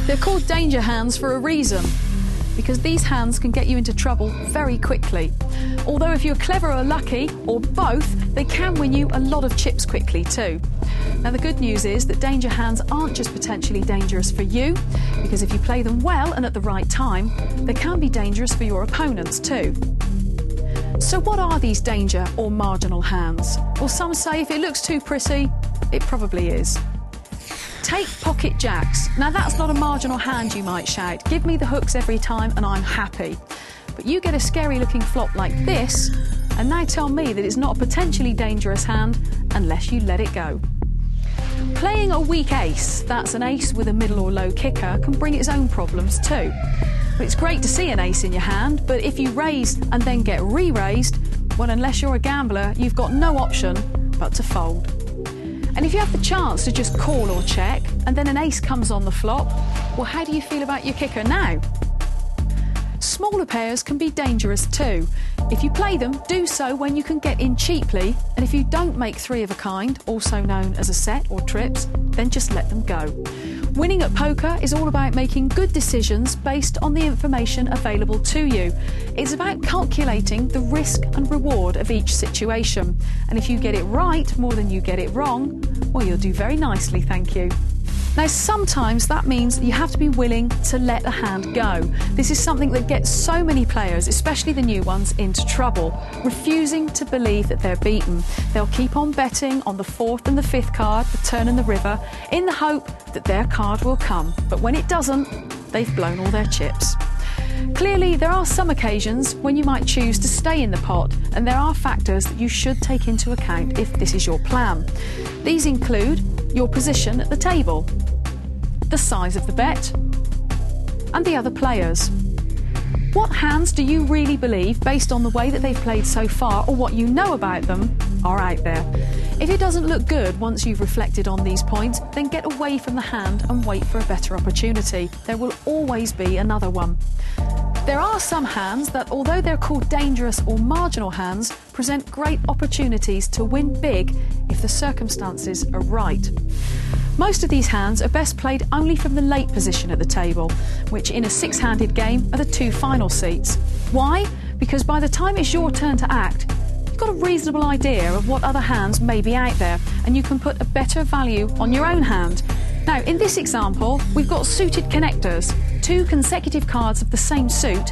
They're called danger hands for a reason, because these hands can get you into trouble very quickly. Although if you're clever or lucky, or both, they can win you a lot of chips quickly too. Now the good news is that danger hands aren't just potentially dangerous for you, because if you play them well and at the right time, they can be dangerous for your opponents too. So what are these danger or marginal hands? Well, some say if it looks too pretty, it probably is. Take pocket jacks. Now that's not a marginal hand, you might shout. Give me the hooks every time and I'm happy. But you get a scary looking flop like this, and now tell me that it's not a potentially dangerous hand unless you let it go. Playing a weak ace, that's an ace with a middle or low kicker, can bring its own problems too. It's great to see an ace in your hand, but if you raise and then get re-raised, well, unless you're a gambler, you've got no option but to fold. And if you have the chance to just call or check, and then an ace comes on the flop, well, how do you feel about your kicker now? Smaller pairs can be dangerous too. If you play them, do so when you can get in cheaply, and if you don't make three of a kind, also known as a set or trips, then just let them go. Winning at poker is all about making good decisions based on the information available to you. It's about calculating the risk and reward of each situation. And if you get it right more than you get it wrong, well, you'll do very nicely, thank you. Now, sometimes that means you have to be willing to let a hand go. This is something that gets so many players, especially the new ones, into trouble, refusing to believe that they're beaten. They'll keep on betting on the fourth and the fifth card, the turn and the river, in the hope that their card will come. But when it doesn't, they've blown all their chips. Clearly, there are some occasions when you might choose to stay in the pot, and there are factors that you should take into account if this is your plan. These include your position at the table, the size of the bet, and the other players. What hands do you really believe, based on the way that they've played so far or what you know about them, are out there? If it doesn't look good once you've reflected on these points, then get away from the hand and wait for a better opportunity. There will always be another one. There are some hands that, although they're called dangerous or marginal hands, present great opportunities to win big if the circumstances are right. Most of these hands are best played only from the late position at the table, which in a six-handed game are the two final seats. Why? Because by the time it's your turn to act, you've got a reasonable idea of what other hands may be out there, and you can put a better value on your own hand. Now, in this example, we've got suited connectors, two consecutive cards of the same suit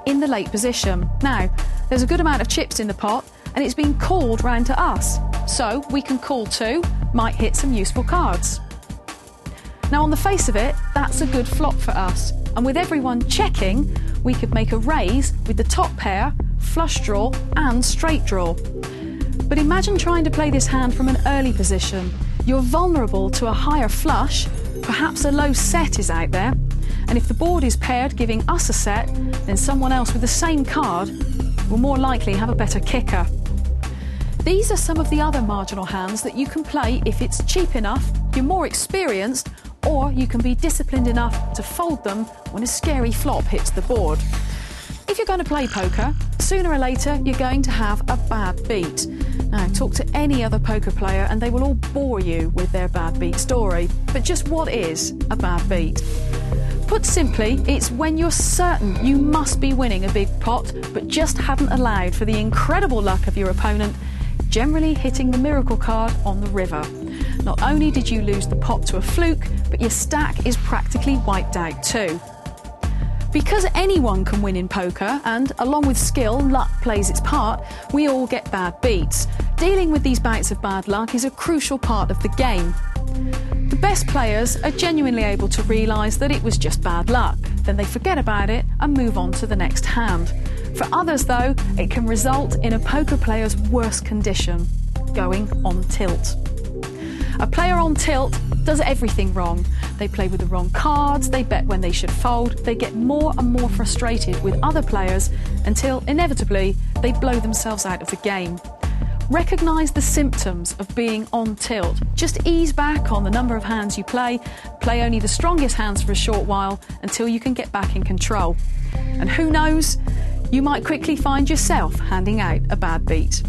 in the late position. Now, there's a good amount of chips in the pot, and it's been called round to us. So we can call two, might hit some useful cards. Now, on the face of it, that's a good flop for us. And with everyone checking, we could make a raise with the top pair, flush draw and straight draw. But imagine trying to play this hand from an early position. You're vulnerable to a higher flush, perhaps a low set is out there, and if the board is paired giving us a set, then someone else with the same card will more likely have a better kicker. These are some of the other marginal hands that you can play if it's cheap enough, you're more experienced, or you can be disciplined enough to fold them when a scary flop hits the board. If you're going to play poker, sooner or later you're going to have a bad beat. Now, talk to any other poker player and they will all bore you with their bad beat story. But just what is a bad beat? Put simply, it's when you're certain you must be winning a big pot, but just haven't allowed for the incredible luck of your opponent generally hitting the miracle card on the river. Not only did you lose the pot to a fluke, but your stack is practically wiped out too. Because anyone can win in poker, and along with skill, luck plays its part, we all get bad beats. Dealing with these bouts of bad luck is a crucial part of the game. The best players are genuinely able to realise that it was just bad luck. Then they forget about it and move on to the next hand. For others, though, it can result in a poker player's worst condition, going on tilt. A player on tilt does everything wrong. They play with the wrong cards, they bet when they should fold, they get more and more frustrated with other players until, inevitably, they blow themselves out of the game. Recognise the symptoms of being on tilt. Just ease back on the number of hands you play only the strongest hands for a short while until you can get back in control. And who knows, you might quickly find yourself handing out a bad beat.